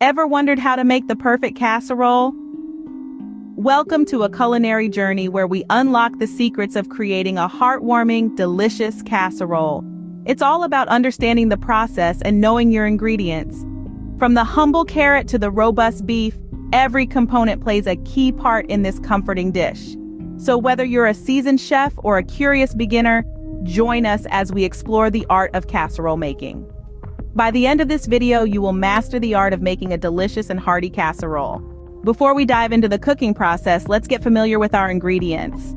Ever wondered how to make the perfect casserole? Welcome to a culinary journey where we unlock the secrets of creating a heartwarming, delicious casserole. It's all about understanding the process and knowing your ingredients. From the humble carrot to the robust beef, every component plays a key part in this comforting dish. So whether you're a seasoned chef or a curious beginner, join us as we explore the art of casserole making. By the end of this video, you will master the art of making a delicious and hearty casserole. Before we dive into the cooking process, let's get familiar with our ingredients.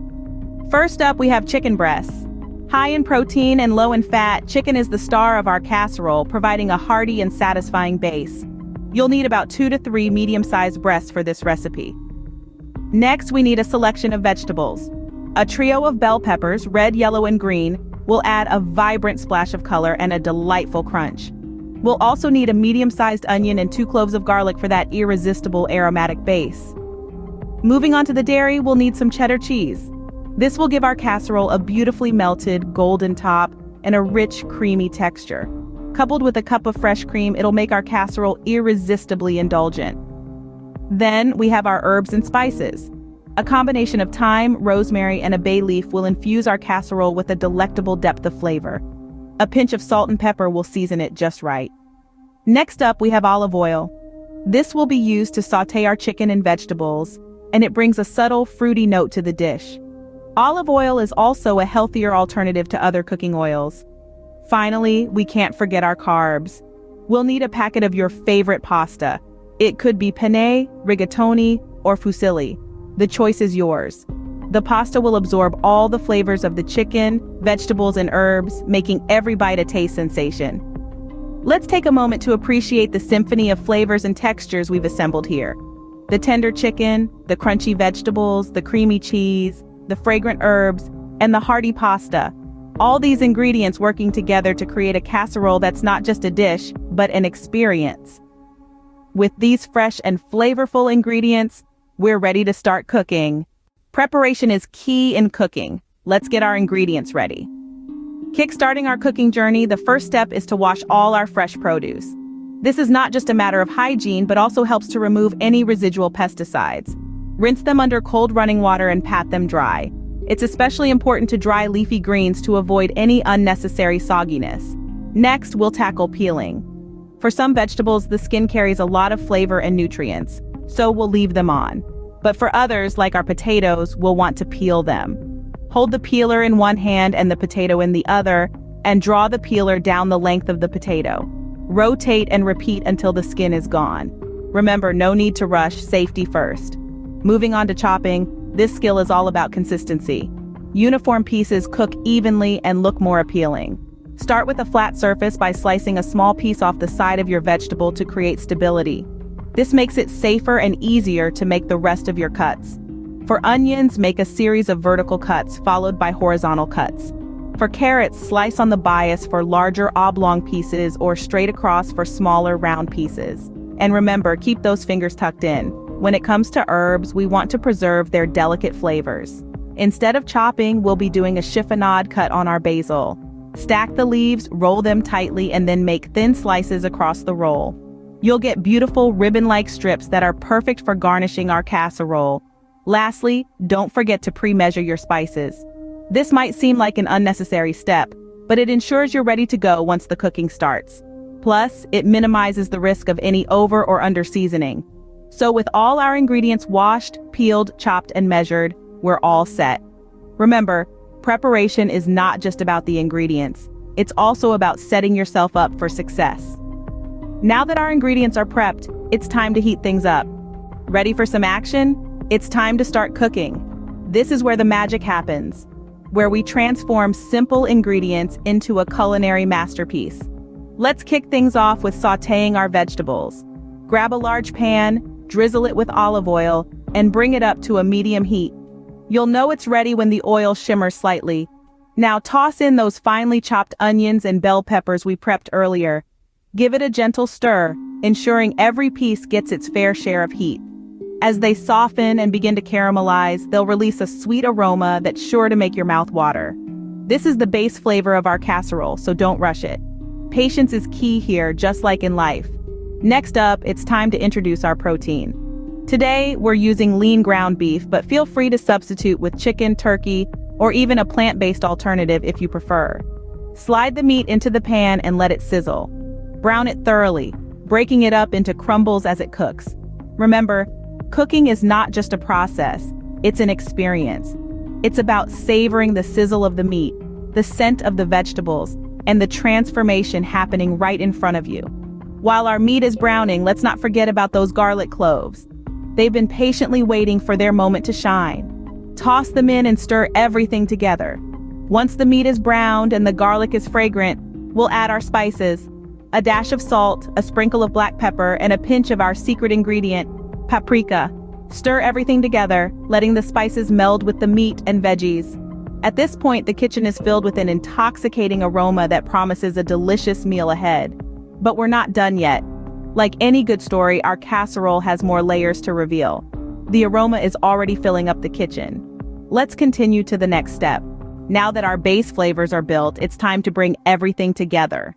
First up, we have chicken breasts. High in protein and low in fat, chicken is the star of our casserole, providing a hearty and satisfying base. You'll need about 2 to 3 medium-sized breasts for this recipe. Next, we need a selection of vegetables. A trio of bell peppers, red, yellow, and green, will add a vibrant splash of color and a delightful crunch. We'll also need a medium-sized onion and 2 cloves of garlic for that irresistible aromatic base. Moving on to the dairy, we'll need some cheddar cheese. This will give our casserole a beautifully melted, golden top and a rich, creamy texture. Coupled with a cup of fresh cream, it'll make our casserole irresistibly indulgent. Then we have our herbs and spices. A combination of thyme, rosemary, and a bay leaf will infuse our casserole with a delectable depth of flavor. A pinch of salt and pepper will season it just right. Next up, we have olive oil. This will be used to sauté our chicken and vegetables, and it brings a subtle, fruity note to the dish. Olive oil is also a healthier alternative to other cooking oils. Finally, we can't forget our carbs. We'll need a packet of your favorite pasta. It could be penne, rigatoni, or fusilli. The choice is yours. The pasta will absorb all the flavors of the chicken, vegetables, and herbs, making every bite a taste sensation. Let's take a moment to appreciate the symphony of flavors and textures we've assembled here. The tender chicken, the crunchy vegetables, the creamy cheese, the fragrant herbs, and the hearty pasta. All these ingredients working together to create a casserole that's not just a dish, but an experience. With these fresh and flavorful ingredients, we're ready to start cooking. Preparation is key in cooking. Let's get our ingredients ready. Kickstarting our cooking journey, the first step is to wash all our fresh produce. This is not just a matter of hygiene, but also helps to remove any residual pesticides. Rinse them under cold running water and pat them dry. It's especially important to dry leafy greens to avoid any unnecessary sogginess. Next, we'll tackle peeling. For some vegetables, the skin carries a lot of flavor and nutrients, so we'll leave them on. But for others, like our potatoes, we'll want to peel them. Hold the peeler in one hand and the potato in the other, and draw the peeler down the length of the potato. Rotate and repeat until the skin is gone. Remember, no need to rush, safety first. Moving on to chopping, this skill is all about consistency. Uniform pieces cook evenly and look more appealing. Start with a flat surface by slicing a small piece off the side of your vegetable to create stability. This makes it safer and easier to make the rest of your cuts. For onions, make a series of vertical cuts followed by horizontal cuts. For carrots, slice on the bias for larger oblong pieces or straight across for smaller round pieces. And remember, keep those fingers tucked in. When it comes to herbs, we want to preserve their delicate flavors. Instead of chopping, we'll be doing a chiffonade cut on our basil. Stack the leaves, roll them tightly, and then make thin slices across the roll. You'll get beautiful ribbon-like strips that are perfect for garnishing our casserole. Lastly, don't forget to pre-measure your spices. This might seem like an unnecessary step, but it ensures you're ready to go once the cooking starts. Plus, it minimizes the risk of any over or under seasoning. So with all our ingredients washed, peeled, chopped, and measured, we're all set. Remember, preparation is not just about the ingredients. It's also about setting yourself up for success. Now that our ingredients are prepped, it's time to heat things up. Ready for some action? It's time to start cooking. This is where the magic happens, where we transform simple ingredients into a culinary masterpiece. Let's kick things off with sautéing our vegetables. Grab a large pan, drizzle it with olive oil, and bring it up to a medium heat. You'll know it's ready when the oil shimmers slightly. Now toss in those finely chopped onions and bell peppers we prepped earlier. Give it a gentle stir, ensuring every piece gets its fair share of heat. As they soften and begin to caramelize, they'll release a sweet aroma that's sure to make your mouth water. This is the base flavor of our casserole, so don't rush it. Patience is key here, just like in life. Next up, it's time to introduce our protein. Today, we're using lean ground beef, but feel free to substitute with chicken, turkey, or even a plant-based alternative if you prefer. Slide the meat into the pan and let it sizzle. Brown it thoroughly, breaking it up into crumbles as it cooks. Remember, cooking is not just a process, it's an experience. It's about savoring the sizzle of the meat, the scent of the vegetables, and the transformation happening right in front of you. While our meat is browning, let's not forget about those garlic cloves. They've been patiently waiting for their moment to shine. Toss them in and stir everything together. Once the meat is browned and the garlic is fragrant, we'll add our spices. A dash of salt, a sprinkle of black pepper, and a pinch of our secret ingredient, paprika. Stir everything together, letting the spices meld with the meat and veggies. At this point, the kitchen is filled with an intoxicating aroma that promises a delicious meal ahead. But we're not done yet. Like any good story, our casserole has more layers to reveal. The aroma is already filling up the kitchen. Let's continue to the next step. Now that our base flavors are built, it's time to bring everything together.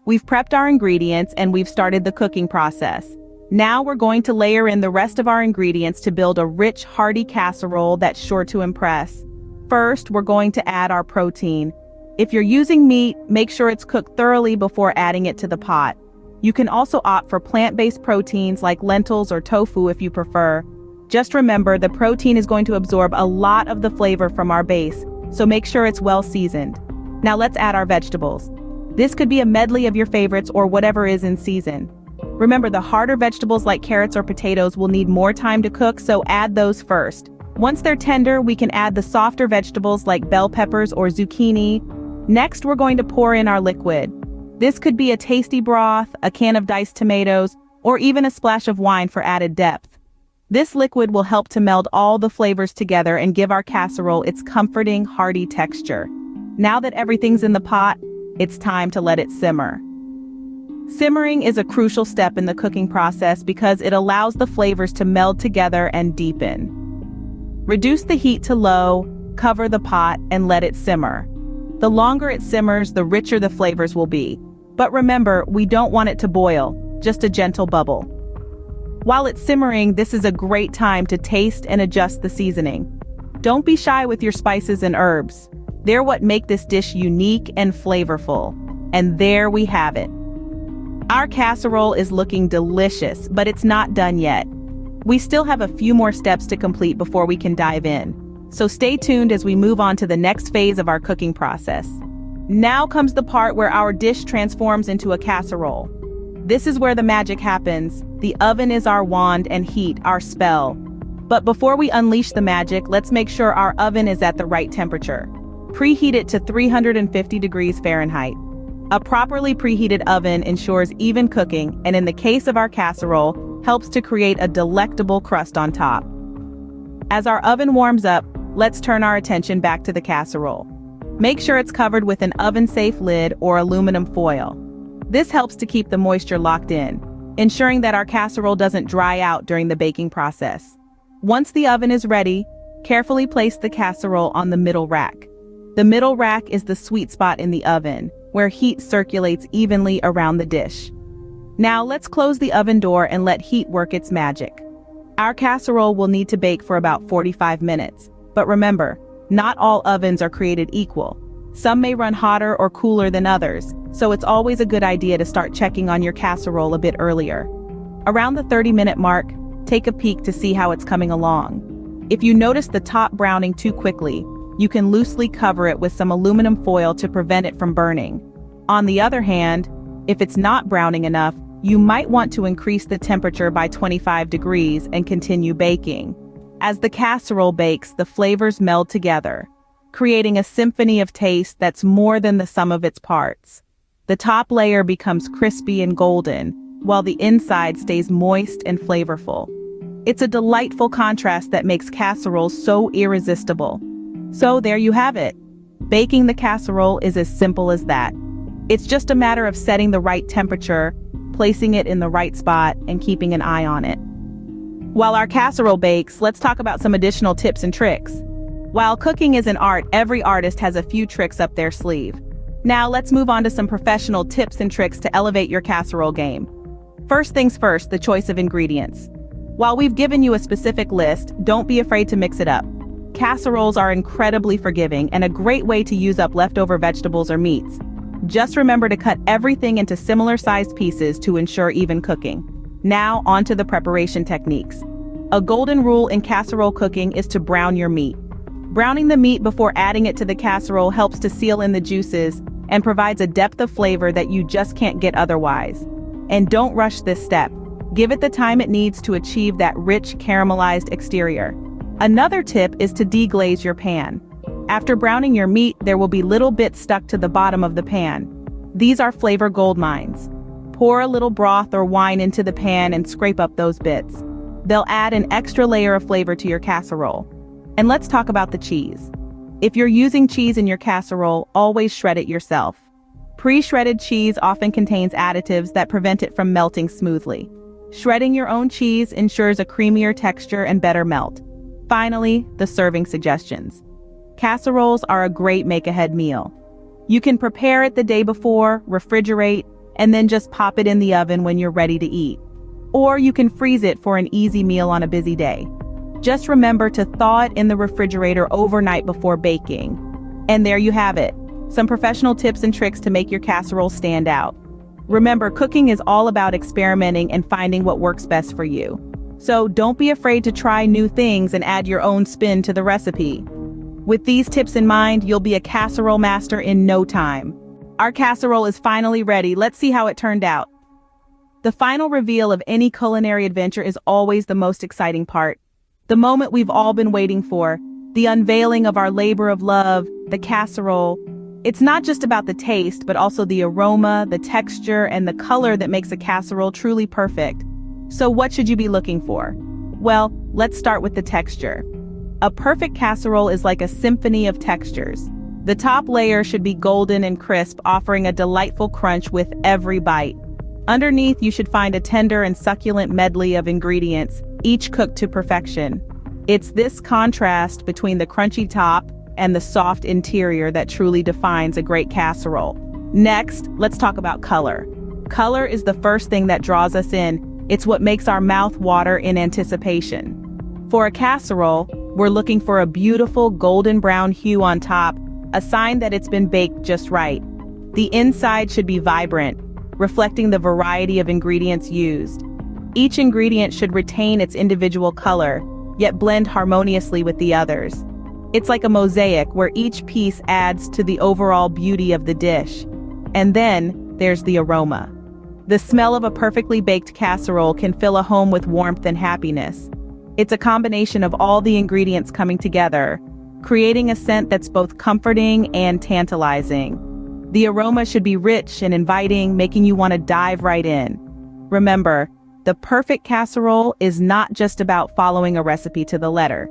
We've prepped our ingredients and we've started the cooking process. Now we're going to layer in the rest of our ingredients to build a rich, hearty casserole that's sure to impress. First, we're going to add our protein. If you're using meat, make sure it's cooked thoroughly before adding it to the pot. You can also opt for plant-based proteins like lentils or tofu if you prefer. Just remember, the protein is going to absorb a lot of the flavor from our base, so make sure it's well seasoned. Now let's add our vegetables. This could be a medley of your favorites or whatever is in season. Remember, the harder vegetables like carrots or potatoes will need more time to cook, so add those first. Once they're tender, we can add the softer vegetables like bell peppers or zucchini. Next, we're going to pour in our liquid. This could be a tasty broth, a can of diced tomatoes, or even a splash of wine for added depth. This liquid will help to meld all the flavors together and give our casserole its comforting, hearty texture. Now that everything's in the pot, it's time to let it simmer. Simmering is a crucial step in the cooking process because it allows the flavors to meld together and deepen. Reduce the heat to low, cover the pot, and let it simmer. The longer it simmers, the richer the flavors will be. But remember, we don't want it to boil, just a gentle bubble. While it's simmering, this is a great time to taste and adjust the seasoning. Don't be shy with your spices and herbs. They're what make this dish unique and flavorful. And there we have it. Our casserole is looking delicious, but it's not done yet. We still have a few more steps to complete before we can dive in. So stay tuned as we move on to the next phase of our cooking process. Now comes the part where our dish transforms into a casserole. This is where the magic happens. The oven is our wand and heat our spell. But before we unleash the magic, let's make sure our oven is at the right temperature. Preheat it to 350 degrees Fahrenheit. A properly preheated oven ensures even cooking, and in the case of our casserole, helps to create a delectable crust on top. As our oven warms up, let's turn our attention back to the casserole. Make sure it's covered with an oven-safe lid or aluminum foil. This helps to keep the moisture locked in, ensuring that our casserole doesn't dry out during the baking process. Once the oven is ready, carefully place the casserole on the middle rack. The middle rack is the sweet spot in the oven, where heat circulates evenly around the dish. Now let's close the oven door and let heat work its magic. Our casserole will need to bake for about 45 minutes. But remember, not all ovens are created equal. Some may run hotter or cooler than others, so it's always a good idea to start checking on your casserole a bit earlier. Around the 30-minute mark, take a peek to see how it's coming along. If you notice the top browning too quickly, you can loosely cover it with some aluminum foil to prevent it from burning. On the other hand, if it's not browning enough, you might want to increase the temperature by 25 degrees and continue baking. As the casserole bakes, the flavors meld together, creating a symphony of taste that's more than the sum of its parts. The top layer becomes crispy and golden, while the inside stays moist and flavorful. It's a delightful contrast that makes casseroles so irresistible. So there you have it. Baking the casserole is as simple as that. It's just a matter of setting the right temperature, placing it in the right spot, and keeping an eye on it. While our casserole bakes, let's talk about some additional tips and tricks. While cooking is an art, every artist has a few tricks up their sleeve. Now let's move on to some professional tips and tricks to elevate your casserole game. First things first, the choice of ingredients. While we've given you a specific list, don't be afraid to mix it up. Casseroles are incredibly forgiving and a great way to use up leftover vegetables or meats. Just remember to cut everything into similar-sized pieces to ensure even cooking. Now, onto the preparation techniques. A golden rule in casserole cooking is to brown your meat. Browning the meat before adding it to the casserole helps to seal in the juices and provides a depth of flavor that you just can't get otherwise. And don't rush this step. Give it the time it needs to achieve that rich caramelized exterior. Another tip is to deglaze your pan. After browning your meat, there will be little bits stuck to the bottom of the pan. These are flavor gold mines. Pour a little broth or wine into the pan and scrape up those bits. They'll add an extra layer of flavor to your casserole. And let's talk about the cheese. If you're using cheese in your casserole, always shred it yourself. Pre-shredded cheese often contains additives that prevent it from melting smoothly. Shredding your own cheese ensures a creamier texture and better melt. Finally, the serving suggestions. Casseroles are a great make-ahead meal. You can prepare it the day before, refrigerate, and then just pop it in the oven when you're ready to eat. Or you can freeze it for an easy meal on a busy day. Just remember to thaw it in the refrigerator overnight before baking. And there you have it, some professional tips and tricks to make your casserole stand out. Remember, cooking is all about experimenting and finding what works best for you. So don't be afraid to try new things and add your own spin to the recipe. With these tips in mind, you'll be a casserole master in no time. Our casserole is finally ready. Let's see how it turned out. The final reveal of any culinary adventure is always the most exciting part. The moment we've all been waiting for, the unveiling of our labor of love, the casserole. It's not just about the taste, but also the aroma, the texture, and the color that makes a casserole truly perfect. So what should you be looking for? Well, let's start with the texture. A perfect casserole is like a symphony of textures. The top layer should be golden and crisp, offering a delightful crunch with every bite. Underneath, you should find a tender and succulent medley of ingredients, each cooked to perfection. It's this contrast between the crunchy top and the soft interior that truly defines a great casserole. Next, let's talk about color. Color is the first thing that draws us in. It's what makes our mouth water in anticipation. For a casserole, we're looking for a beautiful golden brown hue on top, a sign that it's been baked just right. The inside should be vibrant, reflecting the variety of ingredients used. Each ingredient should retain its individual color, yet blend harmoniously with the others. It's like a mosaic where each piece adds to the overall beauty of the dish. And then, there's the aroma. The smell of a perfectly baked casserole can fill a home with warmth and happiness. It's a combination of all the ingredients coming together, creating a scent that's both comforting and tantalizing. The aroma should be rich and inviting, making you want to dive right in. Remember, the perfect casserole is not just about following a recipe to the letter.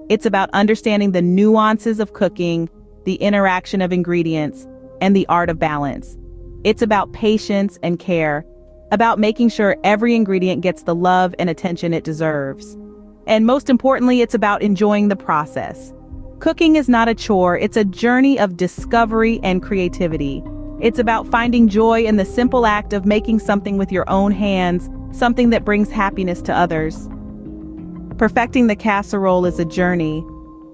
It's about understanding the nuances of cooking, the interaction of ingredients, and the art of balance. It's about patience and care, about making sure every ingredient gets the love and attention it deserves. And most importantly, it's about enjoying the process. Cooking is not a chore, it's a journey of discovery and creativity. It's about finding joy in the simple act of making something with your own hands, something that brings happiness to others. Perfecting the casserole is a journey,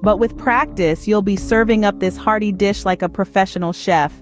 but with practice, you'll be serving up this hearty dish like a professional chef.